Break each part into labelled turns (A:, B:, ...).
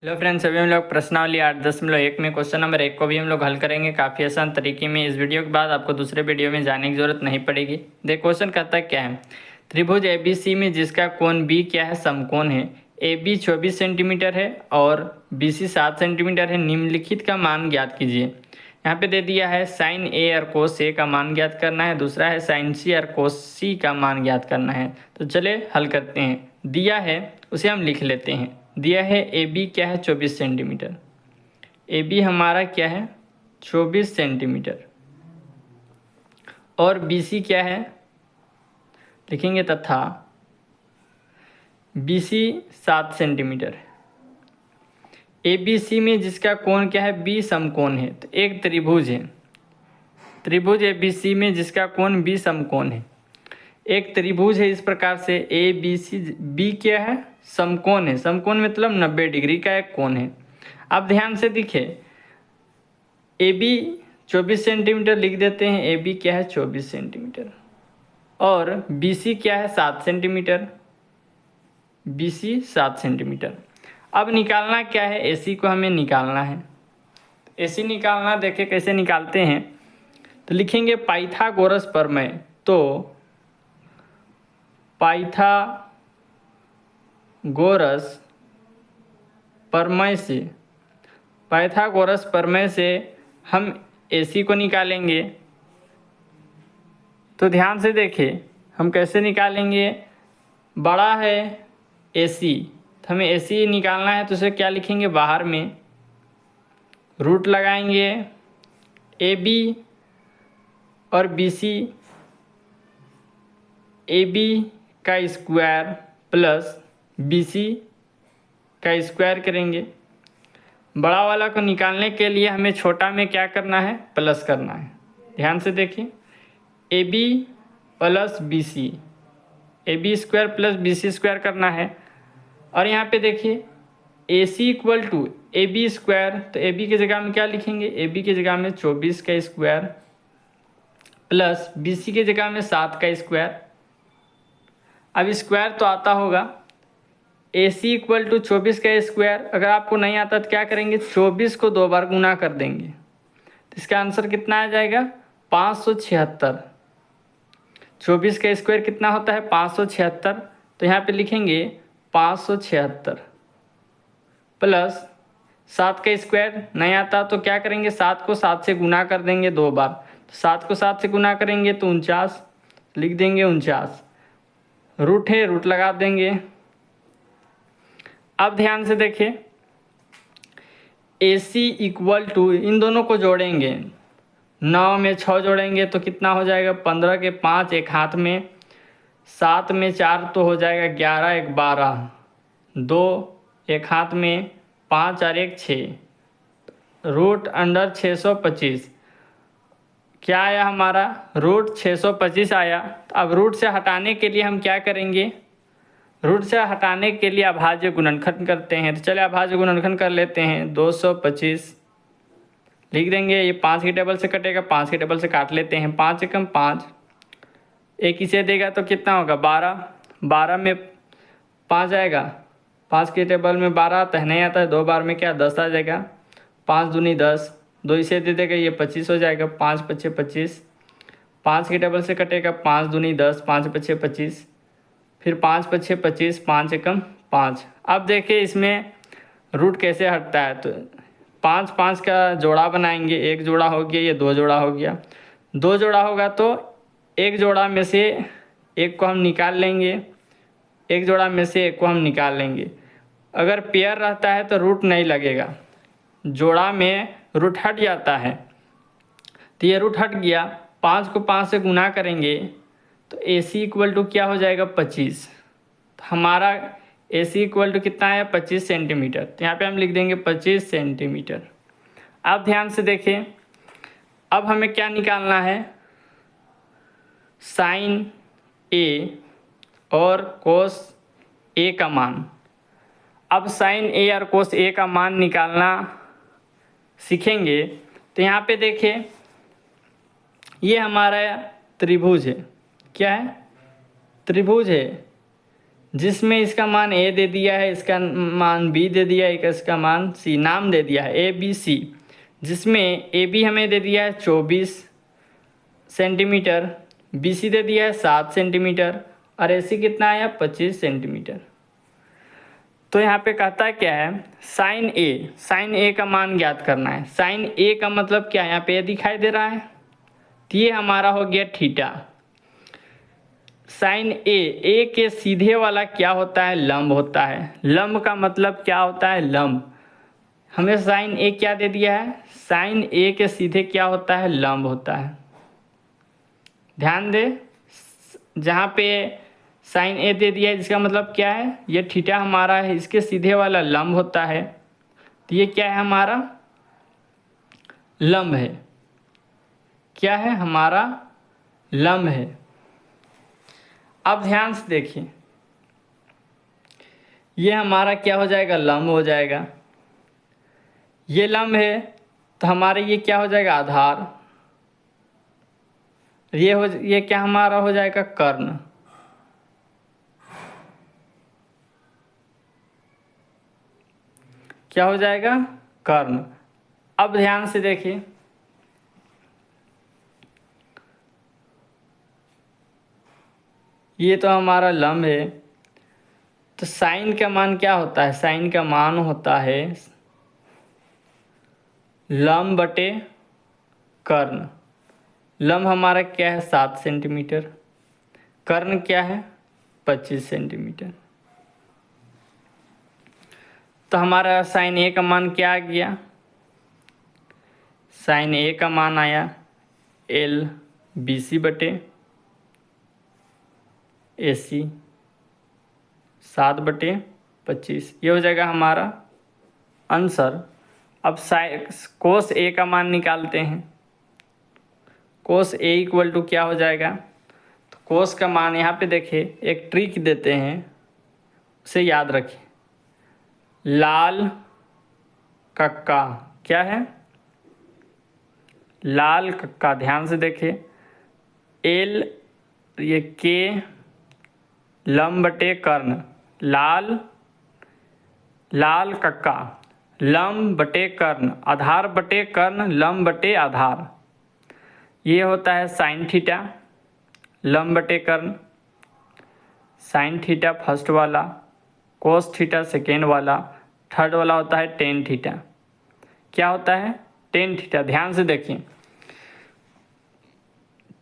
A: Hello friends, अभी हम लोग प्रश्नावली 8.1 में क्वेश्चन नंबर 1 को भी हम लोग हल करेंगे काफ़ी आसान तरीके में। इस वीडियो के बाद आपको दूसरे वीडियो में जाने की ज़रूरत नहीं पड़ेगी। देख क्वेश्चन कहता है क्या है, त्रिभुज ABC में जिसका कोण B क्या है, समकोण है। AB 24 सेंटीमीटर है और BC 7 सेंटीमीटर है। निम्नलिखित का मान ज्ञात कीजिए। यहाँ पे दे दिया है साइन A और कोस A का मान ज्ञात करना है, दूसरा है साइन C और कोस C का मान ज्ञात करना है। तो चले हल करते हैं। दिया है उसे हम लिख लेते हैं। दिया है ए बी क्या है, 24 सेंटीमीटर। ए बी हमारा क्या है, 24 सेंटीमीटर। और बी सी क्या है, लिखेंगे तथा बी सी 7 सेंटीमीटर है। ए बी सी में जिसका कोण क्या है, बी समकोण है। तो एक त्रिभुज है, त्रिभुज ए बी सी में जिसका कोण बी समकोण है। एक त्रिभुज है इस प्रकार से, ए बी सी, बी क्या है, समकोण है। समकोण मतलब 90 डिग्री का एक कोण है। अब ध्यान से दिखे, ए बी 24 सेंटीमीटर लिख देते हैं। ए बी क्या है, 24 सेंटीमीटर। और बी सी क्या है, 7 सेंटीमीटर। B C 7 centimetre. अब निकालना क्या है, ए सी को हमें निकालना है। ए सी निकालना, देखे कैसे निकालते हैं। तो लिखेंगे पाइथागोरस प्रमेय। तो पाइथागोरस प्रमेय से हम AC को निकालेंगे। तो ध्यान से देखिए हम कैसे निकालेंगे। बड़ा है AC, तो हमें AC निकालना है। तो उसे क्या लिखेंगे, बाहर में रूट लगाएंगे। AB और BC, AB का स्क्वायर प्लस BC का स्क्वायर करेंगे। बड़ा वाला को निकालने के लिए हमें छोटा में क्या करना है, प्लस करना है। ध्यान से देखिए, A B plus B C, A B square plus B C square करना है। और यहाँ पे देखिए A C equal to A B square. तो ए बी की जगह में क्या लिखेंगे, ए बी की जगह में 24 का स्क्वायर प्लस बी सी की जगह में 7 का स्क्वायर। अब स्क्वायर तो आता होगा, ए सी इक्वल टू 24 का स्क्वायर। अगर आपको नहीं आता तो क्या करेंगे, 24 को 2 बार गुना कर देंगे। तो इसका आंसर कितना आ जाएगा, 576। 24 का स्क्वायर कितना होता है, 576। तो यहाँ पे लिखेंगे 576 प्लस 7 का स्क्वायर। नहीं आता तो क्या करेंगे, 7 को 7 से गुना कर देंगे 2 बार। तो 7 को 7 से गुना करेंगे तो 49, लिख देंगे 49। रूट है, रूट लगा देंगे। अब ध्यान से देखिए, ए सी इक्वल टू, इन दोनों को जोड़ेंगे। 9 में 6 जोड़ेंगे तो कितना हो जाएगा, 15 के 5 एक हाथ में, 7 में 4 तो हो जाएगा 11, एक 12, 2 एक हाथ में, 5 और 1 6, रूट अंडर 625। क्या आया हमारा, रूट 625 आया। तो अब रूट से हटाने के लिए हम क्या करेंगे, रूट से हटाने के लिए अभाज्य गुणनखंड करते हैं। तो चलिए अभाज्य गुणनखंड कर लेते हैं। 225 लिख देंगे। ये 5 की टेबल से कटेगा, 5 की टेबल से काट लेते हैं। 5 एकम 5, एक इसे देगा तो कितना होगा, 12। 12 में 5 आएगा, 5 की टेबल में 12 आता है, नहीं आता है। 2 बार में क्या, 10 आ जाएगा। 5 दूनी 10, 2 इसे दे देगा, ये 25 हो जाएगा। 5 पच्चे 25, 5 की टेबल से कटेगा, 5 दूनी 10, 5 पच्चे 25, फिर 5 पच्चे 25, 5 एकम 5। अब देखिए इसमें रूट कैसे हटता है। तो 5 5 का जोड़ा बनाएंगे। एक जोड़ा हो गया, ये 2 जोड़ा हो गया। 2 जोड़ा होगा तो एक जोड़ा में से एक को हम निकाल लेंगे, एक जोड़ा में से एक को हम निकाल लेंगे। अगर पेयर रहता है तो रूट नहीं लगेगा, जोड़ा में रूट हट जाता है। तो ये रूट हट गया। 5 को 5 से गुना करेंगे तो ए सी इक्वल टू क्या हो जाएगा, 25। तो हमारा ए सी इक्वल टू कितना है, 25 सेंटीमीटर। तो यहाँ पे हम लिख देंगे 25 सेंटीमीटर। अब ध्यान से देखें, अब हमें क्या निकालना है, साइन ए और कोस ए का मान। अब साइन ए और कोस ए का मान निकालना सीखेंगे। तो यहाँ पे देखिए, ये हमारा त्रिभुज है। क्या है, त्रिभुज है। जिसमें इसका मान ए दे दिया है, इसका मान बी दे दिया है, इसका मान सी, नाम दे दिया है ए बी सी, जिसमें ए बी हमें दे दिया है 24 सेंटीमीटर, बी सी दे दिया है 7 सेंटीमीटर और ए सी कितना आया 25 सेंटीमीटर। तो यहाँ पे कहता है क्या है, साइन ए का मान ज्ञात करना है। साइन ए का मतलब क्या है, यहाँ पे दिखाई दे रहा है, तो ये हमारा हो गया थीटा। साइन ए के सीधे वाला क्या होता है, लंब होता है। लंब का मतलब क्या होता है, लंब। हमें साइन ए क्या दे दिया है, साइन ए के सीधे क्या होता है, लंब होता है। ध्यान दे, जहाँ पे साइन ए दे दिया है जिसका मतलब क्या है, ये थीटा हमारा है, इसके सीधे वाला लंब होता है, तो ये क्या है, हमारा लंब है। क्या है, हमारा लंब है। अब ध्यान से देखिए, ये हमारा क्या हो जाएगा, लंब हो जाएगा। ये लंब है तो हमारे ये क्या हो जाएगा, आधार। ये क्या हमारा हो जाएगा, कर्ण। क्या हो जाएगा, कर्ण। अब ध्यान से देखिए, ये तो हमारा लंब है, तो साइन का मान क्या होता है, साइन का मान होता है लंब बटे कर्ण। लंब हमारा क्या है 7 सेंटीमीटर, कर्ण क्या है 25 सेंटीमीटर। तो हमारा साइन ए का मान क्या आ गया, साइन ए का मान आया एल बी सी बटे ए सी 7/25। ये हो जाएगा हमारा आंसर। अब कोस ए का मान निकालते हैं। कोस ए इक्वल टू क्या हो जाएगा, तो कोस का मान यहाँ पे देखिए, एक ट्रिक देते हैं, उसे याद रखिए। लाल कक्का क्या है, लाल कक्का। ध्यान से देखिए, एल ये के लंब बटे कर्ण, लाल कक्का लंब बटे कर्ण, आधार बटे कर्ण, लंब बटे आधार। ये होता है साइन थीटा, लंब बटे कर्ण, साइन थीटा फर्स्ट वाला, कोस थीटा सेकेंड वाला, थर्ड वाला होता है टेन थीटा। क्या होता है, टेन थीटा। ध्यान से देखिए,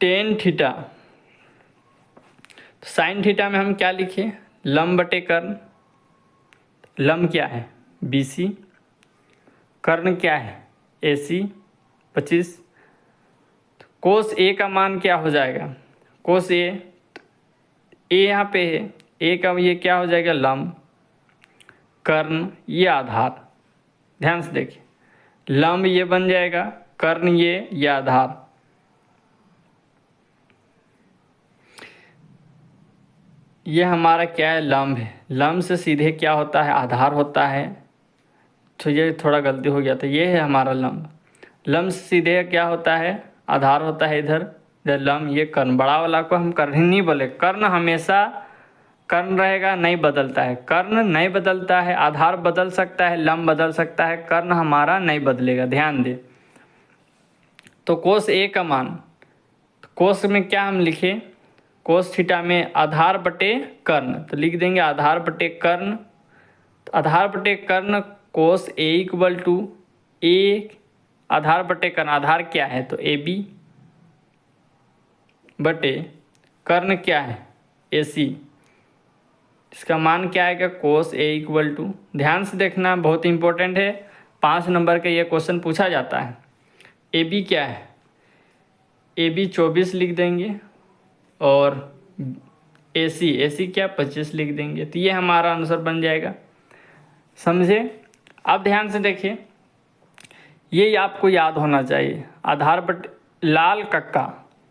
A: टेन थीटा, तो साइन थीटा में हम क्या लिखे, लंब बटे कर्ण। लंब क्या है बी सी, कर्ण क्या है ए सी 25। कोस ए का मान क्या हो जाएगा, कोस ए यहाँ पे है, ए का ये क्या हो जाएगा, लंब, कर्ण ये आधार। ध्यान से देखिए, लंब ये बन जाएगा, कर्ण ये आधार। ये हमारा क्या है, लंब है। लंब से सीधे क्या होता है, आधार होता है। तो ये थोड़ा गलती हो गया था, ये है हमारा लंब। लंब से सीधे क्या होता है, आधार होता है इधर लंब। ये कर्ण, बड़ा वाला को हम कर्ण ही नहीं बोले, कर्ण हमेशा कर्ण रहेगा, नहीं बदलता है। कर्ण नहीं बदलता है, आधार बदल सकता है, लंब बदल सकता है, कर्ण हमारा नहीं बदलेगा। ध्यान दे, तो कोस ए का मान, कोस में क्या हम लिखे, कोस थीटा में आधार बटे कर्ण, तो लिख देंगे आधार बटे कर्ण। तो आधार बटे कर्ण कोस ए इक्वल टू ए आधार बटे कर्ण, आधार क्या है तो ए बी बटे कर्ण क्या है ए सी। इसका मान क्या आएगा, कोस ए इक्वल टू, ध्यान से देखना बहुत इंपॉर्टेंट है, 5 नंबर का ये क्वेश्चन पूछा जाता है। ए बी क्या है, ए बी 24 लिख देंगे और ए सी क्या 25 लिख देंगे, तो ये हमारा आंसर बन जाएगा। समझे। अब ध्यान से देखिए, ये आपको याद होना चाहिए, आधार बटे लाल कक्का।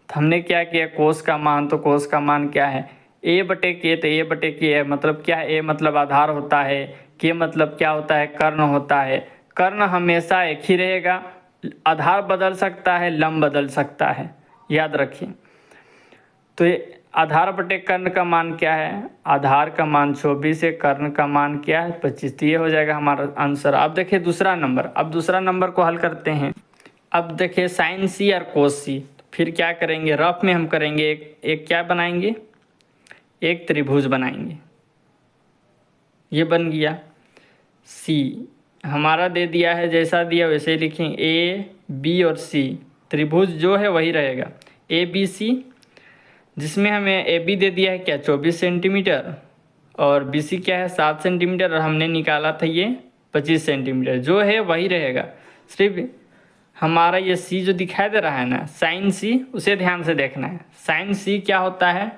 A: तो हमने क्या किया, कोस का मान, तो कोस का मान क्या है ए बटे के, तो ए बटे के मतलब क्या है, ए मतलब आधार होता है, के मतलब क्या होता है, कर्ण होता है। कर्ण हमेशा एक ही रहेगा, आधार बदल सकता है, लंब बदल सकता है, याद रखिए। तो आधार बटे कर्ण का मान क्या है? आधार का मान 24 है, कर्ण का मान क्या है? 25। तो ये हो जाएगा हमारा आंसर। अब देखिए दूसरा नंबर, अब दूसरा नंबर को हल करते हैं। अब देखिए साइन सी और कोस सी, फिर क्या करेंगे, रफ में हम करेंगे, एक क्या बनाएंगे, एक त्रिभुज बनाएंगे। ये बन गया। सी हमारा दे दिया है, जैसा दिया वैसे ही लिखेंगे, ए बी और सी, त्रिभुज जो है वही रहेगा ए बी सी, जिसमें हमें ए बी दे दिया है क्या 24 सेंटीमीटर और बी सी क्या है 7 सेंटीमीटर, और हमने निकाला था ये 25 सेंटीमीटर, जो है वही रहेगा। सिर्फ हमारा ये सी जो दिखाई दे रहा है ना साइन सी, उसे ध्यान से देखना है। साइन सी क्या होता है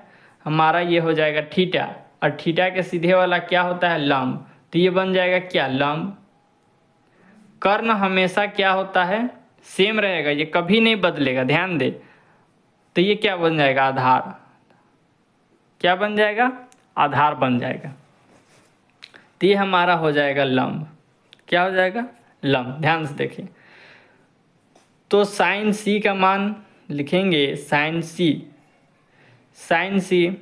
A: हमारा, ये हो जाएगा थीटा, और थीटा के सीधे वाला क्या होता है लंब, तो ये बन जाएगा क्या लंब। कर्ण हमेशा क्या होता है सेम रहेगा, ये कभी नहीं बदलेगा, ध्यान दे। तो ये क्या बन जाएगा आधार, क्या बन जाएगा आधार बन जाएगा। तो ये हमारा हो जाएगा लंब, क्या हो जाएगा लंब, ध्यान से देखिए। तो साइन सी का मान लिखेंगे, साइन सी, साइन सी,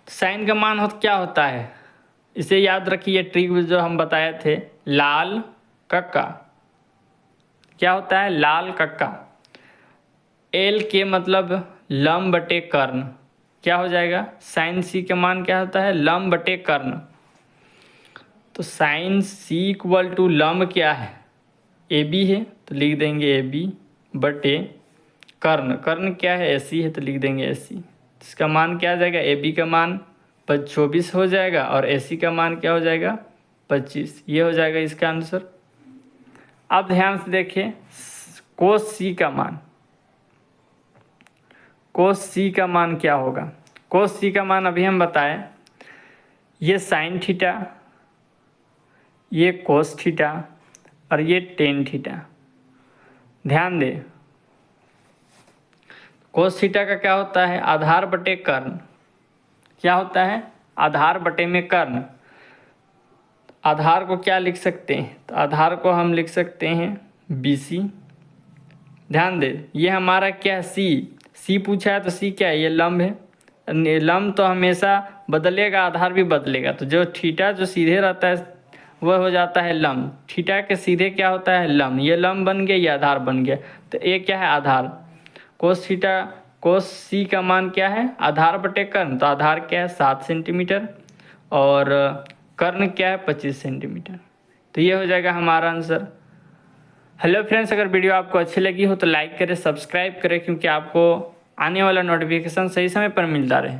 A: साइन का मान क्या होता है, इसे याद रखिए, ट्रिक जो हम बताए थे, लाल कक्का, क्या होता है लाल कक्का। एल के मतलब लंब बटे कर्ण, क्या हो जाएगा साइन सी का मान क्या होता है लंब बटे कर्ण। तो साइन सी इक्वल टू लंब क्या है ए बी है, तो लिख देंगे ए बी बटे कर्ण, कर्ण क्या है ए सी है, तो लिख देंगे ए सी। इसका मान क्या आ जाएगा, ए बी का मान 24 हो जाएगा और ए सी का मान क्या हो जाएगा 25। ये हो जाएगा इसका आंसर। अब ध्यान से देखिए कोस सी का मान, कोस सी का मान क्या होगा, कोस सी का मान अभी हम बताएं, ये साइन थीटा, ये कोस थीटा और ये टेन थीटा। ध्यान दे कोस थीटा का क्या होता है आधार बटे कर्ण, क्या होता है आधार बटे में कर्ण। आधार को क्या लिख सकते हैं, तो आधार को हम लिख सकते हैं बी सी। ध्यान दे ये हमारा क्या है सी, सी पूछा है तो सी क्या है ये लंब है, लंब तो हमेशा बदलेगा, आधार भी बदलेगा, तो जो थीटा जो सीधे रहता है वह हो जाता है लंब, थीटा के सीधे क्या होता है लंब, ये लंब बन गया ये आधार बन गया, तो ये क्या है आधार। कोस थीटा कोस सी का मान क्या है आधार बटे कर्ण, तो आधार क्या है 7 सेंटीमीटर और कर्ण क्या है 25 सेंटीमीटर। तो ये हो जाएगा हमारा आंसर। हेलो फ्रेंड्स, अगर वीडियो आपको अच्छी लगी हो तो लाइक करें, सब्सक्राइब करें, क्योंकि आपको आने वाला नोटिफिकेशन सही समय पर मिलता रहे।